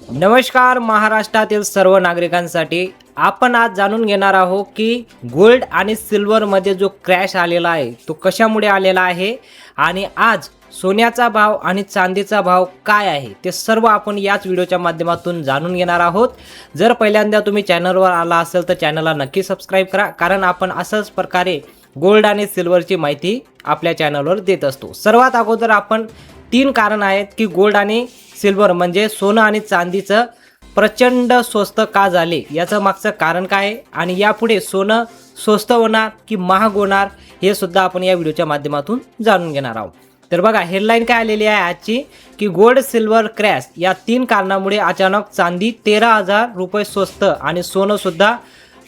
नमस्कार महाराष्ट्रातील सर्व नागरिकांसाठी आपण आज जाणून घेणार आहोत की गोल्ड आणि सिल्वर मध्ये जो क्रॅश आलेला आहे तो कशामुळे आलेला आहे आणि आज सोन्याचा भाव आणि चांदीचा भाव काय आहे ते सर्व आपण याच व्हिडिओच्या माध्यमातून जाणून घेणार आहोत। जर पहिल्यांदा तुम्ही चॅनलवर आला असेल तर चॅनलला नक्की सबस्क्राइब करा, कारण आपण असंच प्रकारे गोल्ड आणि सिल्वरची माहिती आपल्या चॅनलवर देत असतो। सर्वात अगोदर आपण तीन कारण आहेत की गोल्ड आणि सिल्वर म्हणजे सोनं आणि चांदीचं प्रचंड स्वस्त का झाले, याचं मागचं कारण काय आहे आणि यापुढे सोनं स्वस्त होणार की महाग होणार हे सुद्धा आपण या व्हिडिओच्या माध्यमातून जाणून घेणार आहोत। तर बघा हेडलाईन काय आलेली आहे आजची की गोल्ड सिल्वर क्रॅश या तीन कारणामुळे अचानक चांदी 13,000 रुपये स्वस्त आणि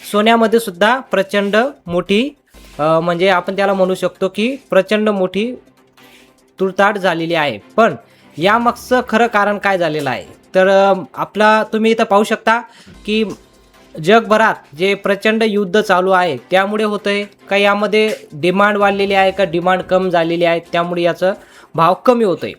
सोन्यामध्ये सुद्धा प्रचंड मोठी म्हणजे आपण त्याला म्हणू शकतो की प्रचंड मोठी तुटताट झालेली आहे। पण यामागचं खरं कारण काय झालेलं आहे तर तुम्ही इथं पाहू शकता की जगभरात जे प्रचंड युद्ध चालू आहे त्यामुळे होतंय का, यामध्ये डिमांड वाढलेली आहे का डिमांड कम झालेली आहे त्यामुळे याचं भाव कमी होतोय।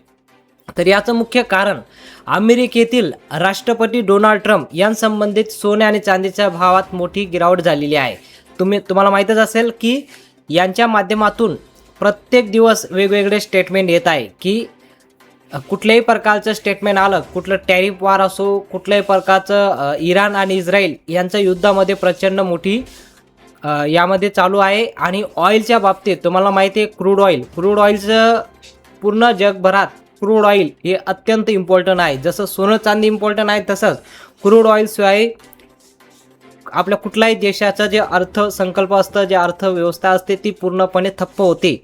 तर याचं मुख्य कारण अमेरिकेतील राष्ट्रपती डोनाल्ड ट्रम्प यांसंबंधित सोने आणि चांदीच्या भावात मोठी गिरावट झालेली आहे। तुम्हाला माहीतच असेल की यांच्या माध्यमातून प्रत्येक दिवस वेगवेगळे स्टेटमेंट येत आहे की कुठल्याही प्रकारचं स्टेटमेंट आलं, कुठलं टॅरिफ वार असो, कुठल्याही प्रकारचं इराण आणि इस्रायल यांच्या युद्धामध्ये प्रचंड मोठी यामध्ये चालू आहे। आणि ऑइलच्या बाबतीत तुम्हाला माहिती आहे क्रूड ऑइलचं पूर्ण जगभरात क्रूड ऑइल हे अत्यंत इम्पॉर्टंट आहे। जसं सोनं चांदी इम्पॉर्टंट आहे तसंच क्रूड ऑइलशिवाय आपल्या कुठल्याही देशाचं जे अर्थसंकल्प असतं, जे अर्थव्यवस्था असते ती पूर्णपणे ठप्प होते।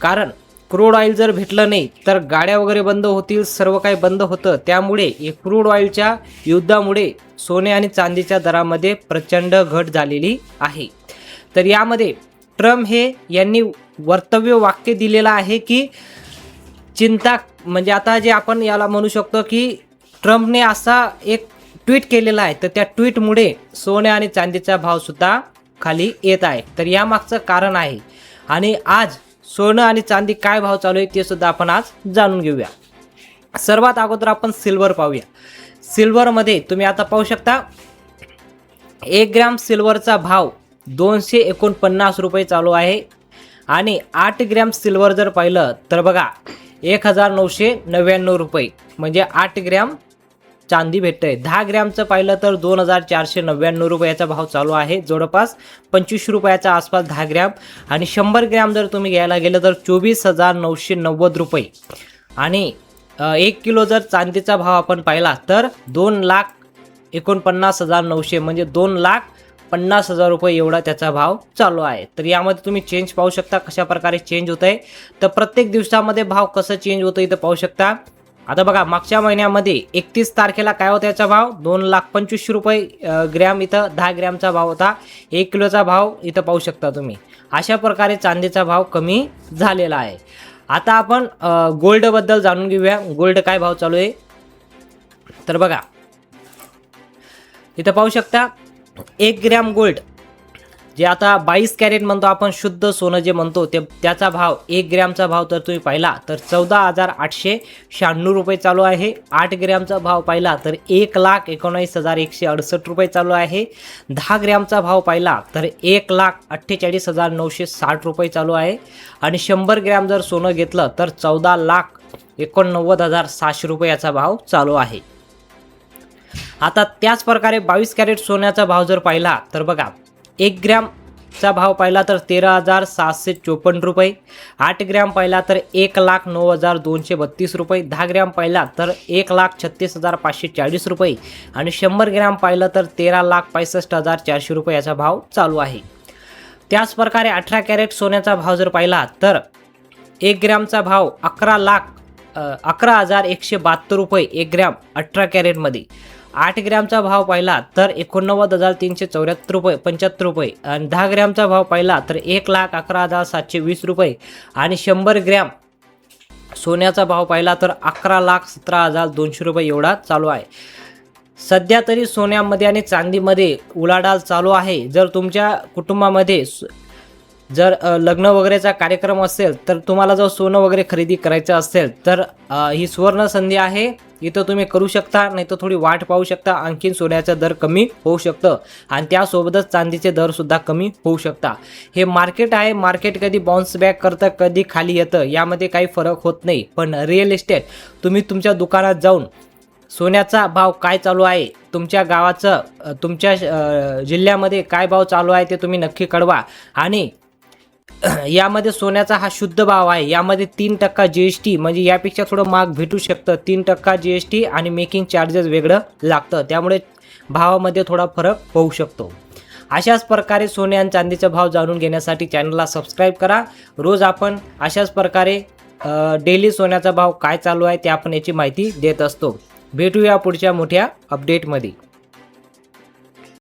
कारण क्रूड ऑइल जर भेटलं नाही तर गाड्या वगैरे बंद होतील, सर्व काही बंद होतं। त्यामुळे क्रूड ऑइलच्या युद्धामुळे सोने आणि चांदीच्या दरामध्ये प्रचंड घट झालेली आहे। तर यामध्ये ट्रम्प यांनी वाक्य दिलेलं आहे की चिंता म्हणजे आता जे आपण याला म्हणू शकतो की ट्रम्पने असा एक ट्विट केलेला आहे, तर त्या ट्विटमुळे सोने आणि चांदीचा भाव सुद्धा खाली येत आहे। तर यामागचं कारण आहे आणि आज सोनं आणि चांदी काय भाव चालू आहे ते सुद्धा आपण आज जाणून घेऊया। सर्वात अगोदर आपण सिल्वर पाहूया। सिल्वरमध्ये तुम्ही आता पाहू शकता 1 ग्रॅम सिल्वरचा भाव 249 रुपये चालू आहे आणि 8 ग्रॅम सिल्वर जर पाहिलं तर बघा 1999 रुपये म्हणजे 8 ग्रॅम चांदी भेटतंय। 10 ग्रॅमचं पाहिलं तर 2499 रुपयाचा भाव चालू आहे, जवळपास 25 रुपयाच्या आसपास 10 ग्रॅम। आणि 100 ग्रॅम जर तुम्ही घ्यायला गेलं तर 24,990 रुपये। आणि 1 किलो जर चांदीचा भाव आपण पाहिला तर 2,49,900 म्हणजे 2,50,000 रुपये एवढा त्याचा भाव चालू आहे। तर यामध्ये तुम्ही चेंज पाहू शकता कशा प्रकारे चेंज होत आहे। तर प्रत्येक दिवसामध्ये भाव कसं चेंज होतं इथं पाहू शकता। आता बघा मागच्या महिन्यामध्ये 31 तारखेला काय होता याचा भाव 2,25,000 रुपये ग्रॅम, इथं 10 ग्रॅमचा भाव होता। 1 किलोचा भाव इथं पाहू शकता तुम्ही। अशा प्रकारे चांदीचा भाव कमी झालेला आहे। आता आपण गोल्डबद्दल जाणून घेऊया, गोल्ड काय भाव चालू आहे। तर बघा इथं पाहू शकता 1 ग्रॅम गोल्ड जे आता 22 कॅरेट म्हणतो आपण, शुद्ध सोनं जे म्हणतो ते त्याचा भाव 1 ग्रॅमचा भाव तर तुम्ही पाहिला तर 14,896 रुपये चालू आहे। 8 ग्रॅमचा भाव पाहिला तर 1,19,168 रुपये चालू आहे। 10 ग्रॅमचा भाव पाहिला तर 1,48,960 रुपये चालू आहे। आणि 100 ग्रॅम जर सोनं घेतलं तर 14,89,700 रुपये याचा भाव चालू आहे। आता त्याच प्रकारे 22 कॅरेट सोन्याचा भाव जर पाहिला तर बघा 1 ग्रॅमचा भाव पाहिला तर 13,754 रुपये। 8 ग्रॅम पाहिला तर 1,09,232 रुपये। 10 ग्रॅम पाहिला तर 1,36,540 रुपये आणि 100 ग्रॅम पाहिलं तर 13,65,400 रुपये याचा भाव चालू आहे। त्याच प्रकारे 18 कॅरेट सोन्याचा भाव जर पाहिला तर 1 ग्रॅमचा भाव 11,172 रुपये 1 ग्रॅम 18 कॅरेटमध्ये। 8 ग्रॅमचा भाव पाहिला तर 89,374 रुपये 75 रुपये आणि 10 ग्रॅमचा भाव पाहिला तर 1,11,720 रुपये आणि 100 ग्रॅम सोन्याचा भाव पाहिला तर 11,17,200 रुपये एवढा चालू आहे। सध्या तरी सोन्यामध्ये आणि चांदीमध्ये उलाढाल चालू आहे। जर तुमच्या कुटुंबामध्ये जर लग्न वगैरेचा कार्यक्रम असेल तर तुम्हाला जर सोनं वगैरे खरेदी करायचं असेल तर ही सुवर्ण संधी आहे. इथं तुम्ही करू शकता, नाही तर थोडी वाट पाहू शकता. आणखीन सोन्याचा दर कमी होऊ शकतं आणि त्यासोबतच चांदीचे दरसुद्धा कमी होऊ शकता. हे मार्केट आहे. मार्केट कधी बाउन्स बॅक करतं, कधी खाली येतं, यामध्ये काही फरक होत नाही. पण रिअल इस्टेट तुम्ही तुमच्या दुकानात जाऊन सोन्याचा भाव काय चालू आहे, तुमच्या गावाचं तुमच्या जिल्ह्यामध्ये काय भाव चालू आहे ते तुम्ही नक्की कळवा. आणि यामध्ये सोन्याचा हा शुद्ध भाव आहे. यामध्ये 3% GST, म्हणजे यापेक्षा थोडं महाग भेटू शकतं. 3% GST आणि मेकिंग चार्जेस वेगळं लागतं, त्यामुळे भावामध्ये थोडा फरक होऊ शकतो. अशाच प्रकारे सोने आणि चांदीचा भाव जाणून घेण्यासाठी चॅनलला सबस्क्राईब करा. रोज आपण अशाच प्रकारे डेली सोन्याचा भाव काय चालू आहे ते आपण याची माहिती देत असतो. भेटूया पुढच्या मोठ्या अपडेटमध्ये.